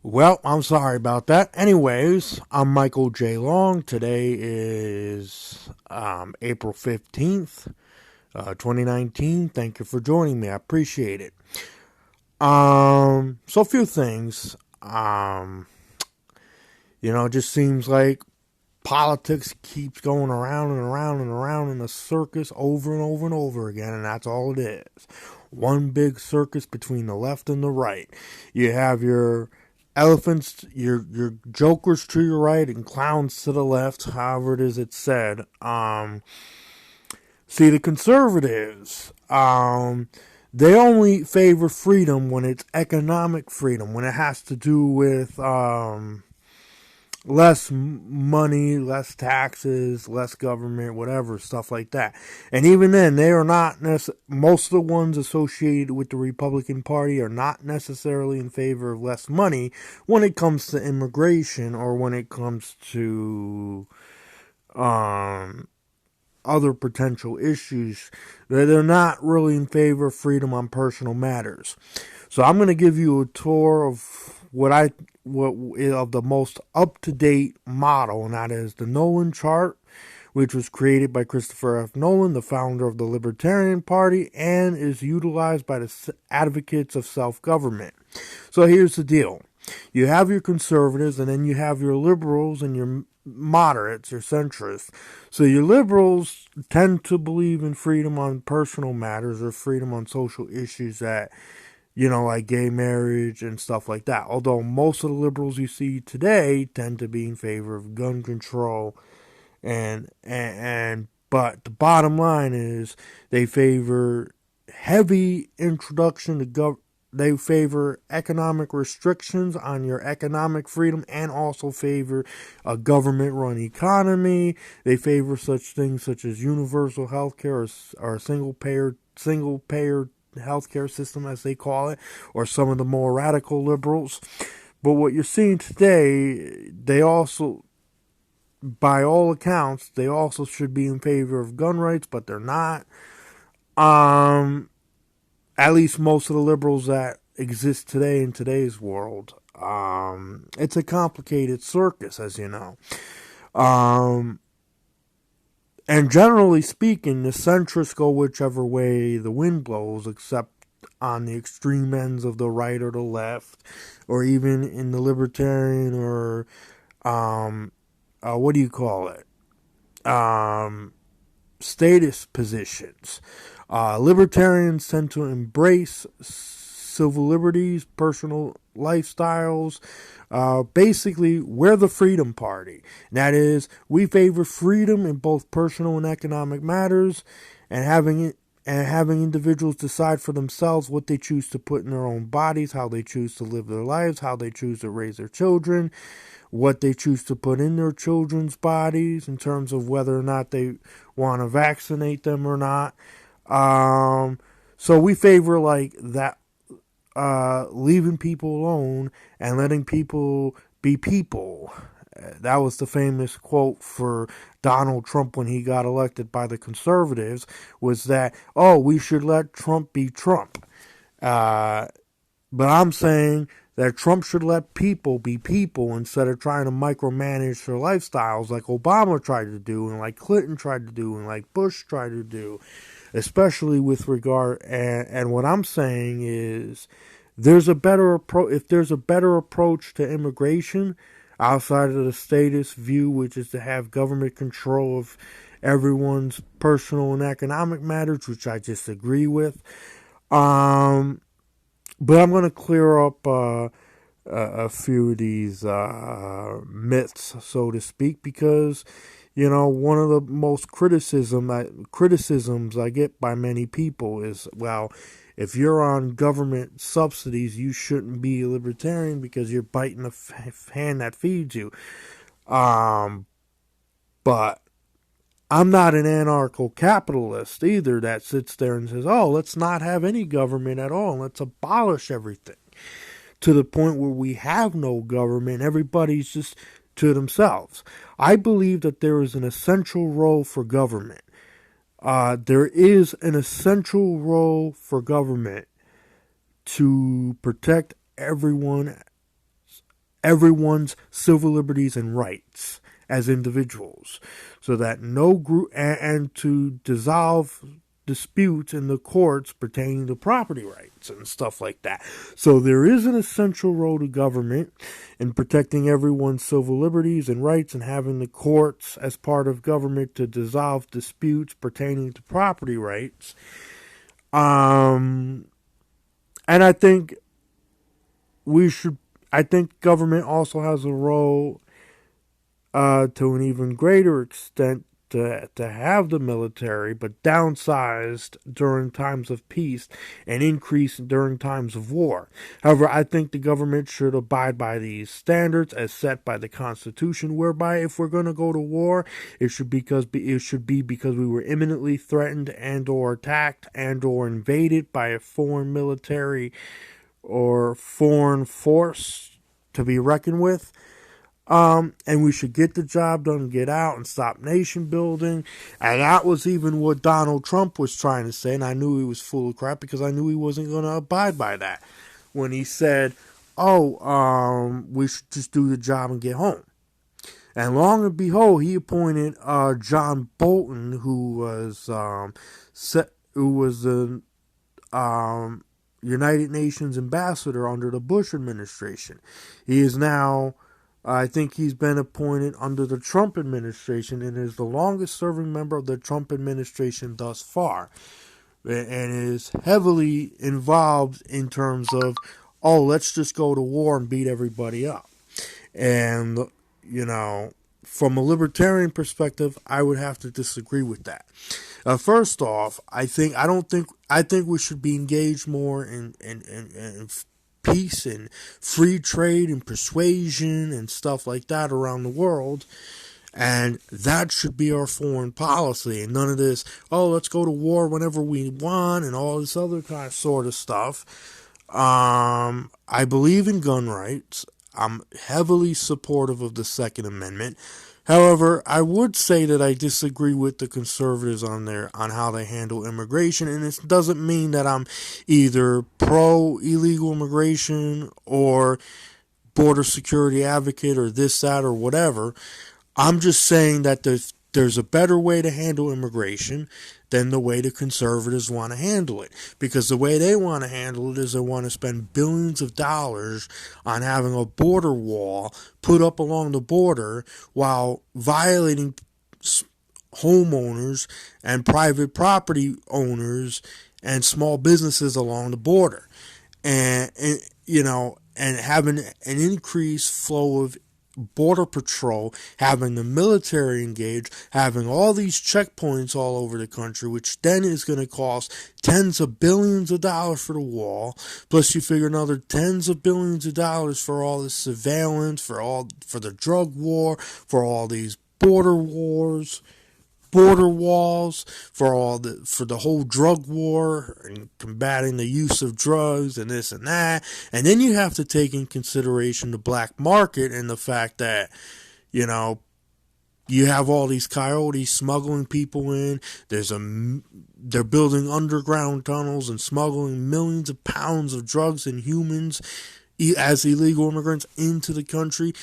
Well, I'm sorry about that. Anyways, I'm Michael J. Long. Today is April 15th, 2019. Thank you for joining me. I appreciate it. So a few things. It just seems like politics keeps going around and around and around in a circus over and over and over again, and that's all it is. One big circus between the left and the right. You have your elephants, your jokers to your right and clowns to the left, however it is it's said. See, the conservatives, they only favor freedom when it's economic freedom, when it has to do with less money, less taxes, less government, whatever, stuff like that. And even then, they are not most of the ones associated with the Republican Party are not necessarily in favor of less money when it comes to immigration or when it comes to other potential issues. They're not really in favor of freedom on personal matters. So I'm going to give you a tour of what of the most up-to-date model, and that is the Nolan chart, which was created by Christopher F. Nolan, the founder of the Libertarian Party, and is utilized by the advocates of self-government. So here's the deal. You have your conservatives, and then you have your liberals and your moderates, your centrists. So your liberals tend to believe in freedom on personal matters or freedom on social issues that, like gay marriage and stuff like that. Although most of the liberals you see today tend to be in favor of gun control but the bottom line is they favor heavy introduction to they favor economic restrictions on your economic freedom and also favor a government-run economy. They favor such things such as universal health care or single-payer healthcare system, as they call it, or some of the more radical liberals. But what you're seeing today, they also, by all accounts, they also should be in favor of gun rights, but they're not. At least most of the liberals that exist today in today's world. It's a complicated circus, as you know. And generally speaking, the centrists go whichever way the wind blows, except on the extreme ends of the right or the left, or even in the libertarian or, what do you call it? Statist positions. Libertarians tend to embrace civil liberties, personal lifestyles. Basically, we're the freedom party. That is, we favor freedom in both personal and economic matters, and having individuals decide for themselves what they choose to put in their own bodies, how they choose to live their lives, how they choose to raise their children, what they choose to put in their children's bodies in terms of whether or not they want to vaccinate them or not. So we favor like that, leaving people alone and letting people be people. That was the famous quote for Donald Trump when he got elected by the conservatives, was that, oh, we should let Trump be Trump. But I'm saying that Trump should let people be people instead of trying to micromanage their lifestyles like Obama tried to do and like Clinton tried to do and like Bush tried to do, especially with regard. And what I'm saying is if there's a better approach to immigration outside of the statist view, which is to have government control of everyone's personal and economic matters, which I disagree with. But I'm going to clear up a few of these myths, so to speak, because, one of the most criticisms I get by many people is, well, if you're on government subsidies, you shouldn't be a libertarian because you're biting the hand that feeds you. But I'm not an anarcho-capitalist either that sits there and says, oh, let's not have any government at all. Let's abolish everything to the point where we have no government. Everybody's just to themselves. I believe that there is an essential role for government. There is an essential role for government to protect everyone everyone's civil liberties and rights as individuals, so that no group, and to dissolve disputes in the courts pertaining to property rights and stuff like that. So there is an essential role to government in protecting everyone's civil liberties and rights, and having the courts as part of government to dissolve disputes pertaining to property rights. And I think government also has a role to an even greater extent to have the military, but downsized during times of peace and increased during times of war. However, I think the government should abide by these standards as set by the Constitution, whereby if we're going to go to war, it should be because we were imminently threatened and or attacked and or invaded by a foreign military or foreign force to be reckoned with. And we should get the job done, get out, and stop nation building. And that was even what Donald Trump was trying to say, and I knew he was full of crap because I knew he wasn't going to abide by that. When he said, we should just do the job and get home. And long and behold, he appointed John Bolton, who was the United Nations ambassador under the Bush administration. He is now, I think he's been appointed under the Trump administration and is the longest serving member of the Trump administration thus far, and is heavily involved in terms of, let's just go to war and beat everybody up. And, from a libertarian perspective, I would have to disagree with that. First off, I think we should be engaged more in peace and free trade and persuasion and stuff like that around the world, and that should be our foreign policy, and none of this, let's go to war whenever we want and all this other kind of sort of stuff. I believe in gun rights. I'm heavily supportive of the Second Amendment. However, I would say that I disagree with the conservatives on how they handle immigration, and it doesn't mean that I'm either pro-illegal immigration or border security advocate or this, that, or whatever. I'm just saying that there's a better way to handle immigration than the way the conservatives want to handle it. Because the way they want to handle it is they want to spend billions of dollars on having a border wall put up along the border while violating homeowners and private property owners and small businesses along the border. And having an increased flow of border patrol, having the military engaged, having all these checkpoints all over the country, which then is going to cost tens of billions of dollars for the wall, plus you figure another tens of billions of dollars for all this surveillance, for the drug war, for all these border walls, for the whole drug war and combating the use of drugs and this and that. And then you have to take in consideration the black market and the fact that, you have all these coyotes smuggling people in. They're building underground tunnels and smuggling millions of pounds of drugs and humans as illegal immigrants into the country.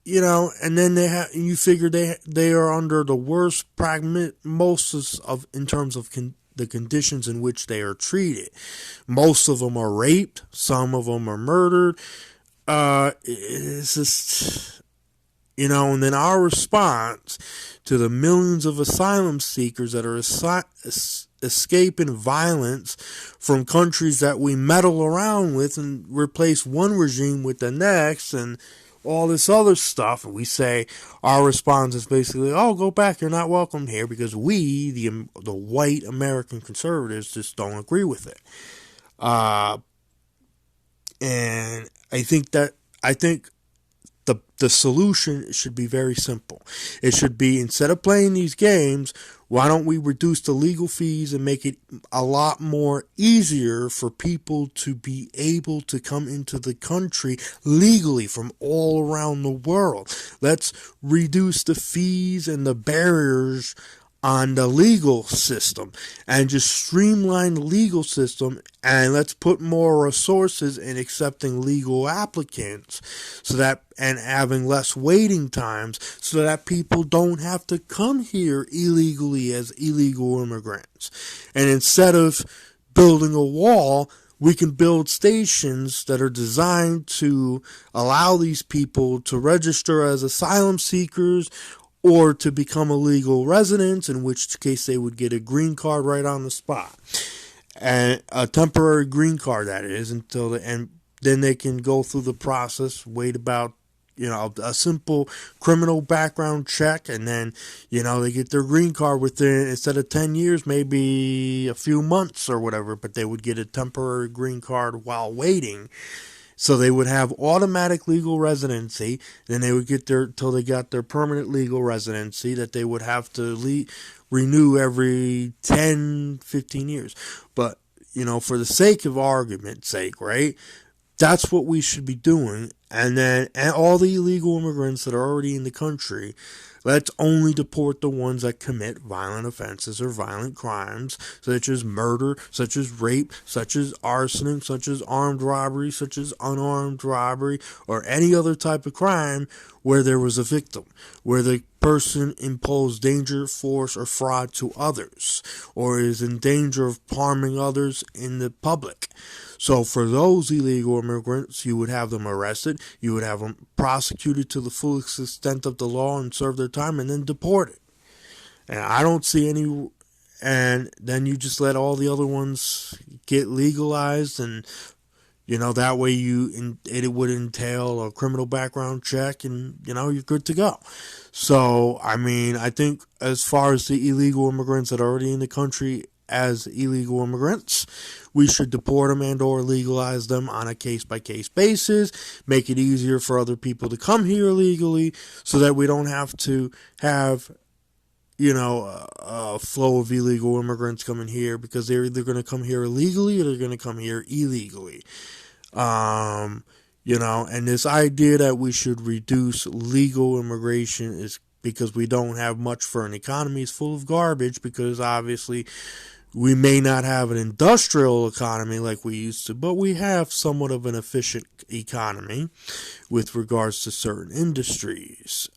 And then you figure they are under the worst prognosis in terms of the conditions in which they are treated. Most of them are raped. Some of them are murdered. It's just, and then our response to the millions of asylum seekers that are escaping violence from countries that we meddle around with and replace one regime with the next and all this other stuff, and we say our response is basically, go back, you're not welcome here, because we, the white American conservatives, just don't agree with it. And I think the solution should be very simple. It should be, instead of playing these games, why don't we reduce the legal fees and make it a lot more easier for people to be able to come into the country legally from all around the world? Let's reduce the fees and the barriers on the legal system and just streamline the legal system, and let's put more resources in accepting legal applicants so that, and having less waiting times so that people don't have to come here illegally as illegal immigrants. And instead of building a wall, we can build stations that are designed to allow these people to register as asylum seekers or to become a legal resident, in which case they would get a green card right on the spot. And a temporary green card, that is, until the end. Then they can go through the process, wait about, a simple criminal background check, and then, they get their green card within, instead of 10 years, maybe a few months or whatever, but they would get a temporary green card while waiting. So they would have automatic legal residency, then they would get till they got their permanent legal residency that they would have to renew every 10, 15 years. But, for the sake of argument's sake, right? That's what we should be doing. And all the illegal immigrants that are already in the country, let's only deport the ones that commit violent offenses or violent crimes, such as murder, such as rape, such as arson, such as armed robbery, such as unarmed robbery, or any other type of crime where there was a victim, where the person imposed danger, force, or fraud to others, or is in danger of harming others in the public. So for those illegal immigrants, you would have them arrested, you would have them prosecuted to the fullest extent of the law and serve their time, and then deported. And I don't see any, and then you just let all the other ones get legalized, and that way it would entail a criminal background check, and you're good to go. So I think as far as the illegal immigrants that are already in the country as illegal immigrants, we should deport them and or legalize them on a case-by-case basis, make it easier for other people to come here legally so that we don't have to have, a flow of illegal immigrants coming here, because they're either going to come here illegally or they're going to come here illegally. And this idea that we should reduce legal immigration is because we don't have much for an economy is full of garbage, because obviously we may not have an industrial economy like we used to, but we have somewhat of an efficient economy with regards to certain industries.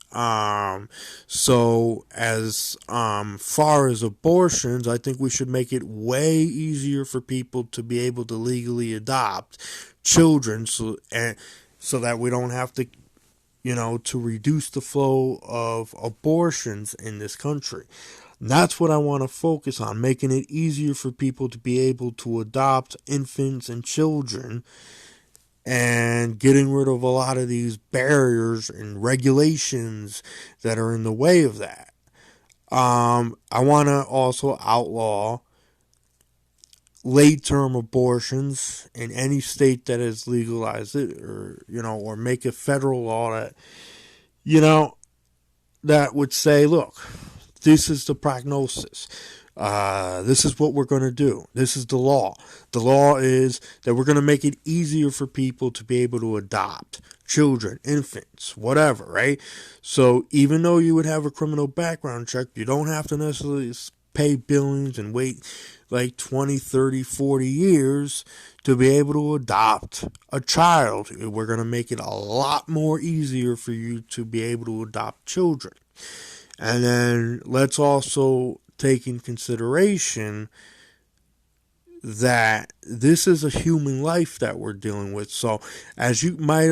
So as far as abortions, I think we should make it way easier for people to be able to legally adopt children, so that we don't have to, to reduce the flow of abortions in this country. And that's what I want to focus on, making it easier for people to be able to adopt infants and children, and getting rid of a lot of these barriers and regulations that are in the way of that. I want to also outlaw late-term abortions in any state that has legalized it, or make a federal law that, that would say, look, this is the prognosis. This is what we're going to do. This is the law. The law is that we're going to make it easier for people to be able to adopt children, infants, whatever, right? So even though you would have a criminal background check, you don't have to necessarily pay billions and wait like 20, 30, 40 years to be able to adopt a child. We're going to make it a lot more easier for you to be able to adopt children. And then let's also take in consideration that this is a human life that we're dealing with. So as you might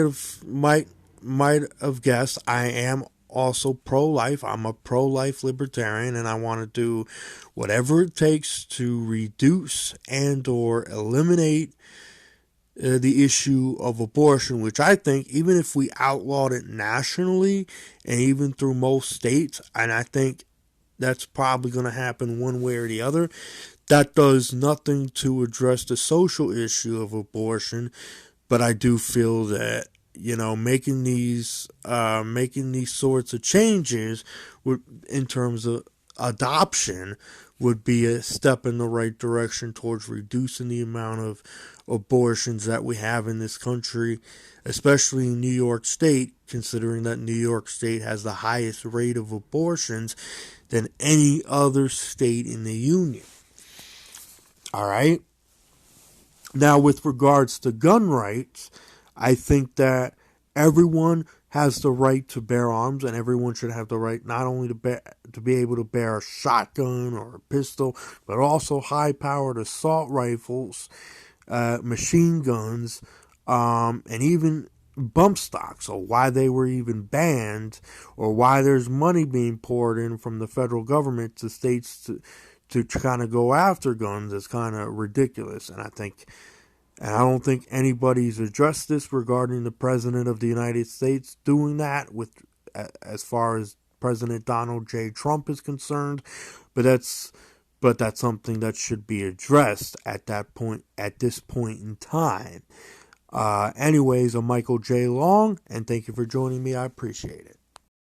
have guessed, I am also pro-life. I'm a pro-life libertarian, and I want to do whatever it takes to reduce and or eliminate the issue of abortion, which I think even if we outlawed it nationally and even through most states, and I think that's probably going to happen one way or the other, that does nothing to address the social issue of abortion. But I do feel that, making these sorts of changes in terms of adoption would be a step in the right direction towards reducing the amount of abortions that we have in this country, especially in New York State, considering that New York State has the highest rate of abortions than any other state in the union. All right? Now, with regards to gun rights, I think that everyone has the right to bear arms, and everyone should have the right not only to be able to bear a shotgun or a pistol, but also high-powered assault rifles, machine guns, and even bump stocks, or why they were even banned, or why there's money being poured in from the federal government to states to kind of go after guns is kind of ridiculous. And I don't think anybody's addressed this regarding the President of the United States doing that, with as far as President Donald J. Trump is concerned. But that's something that should be addressed at this point in time. Anyways, I'm Michael J. Long, and thank you for joining me. I appreciate it.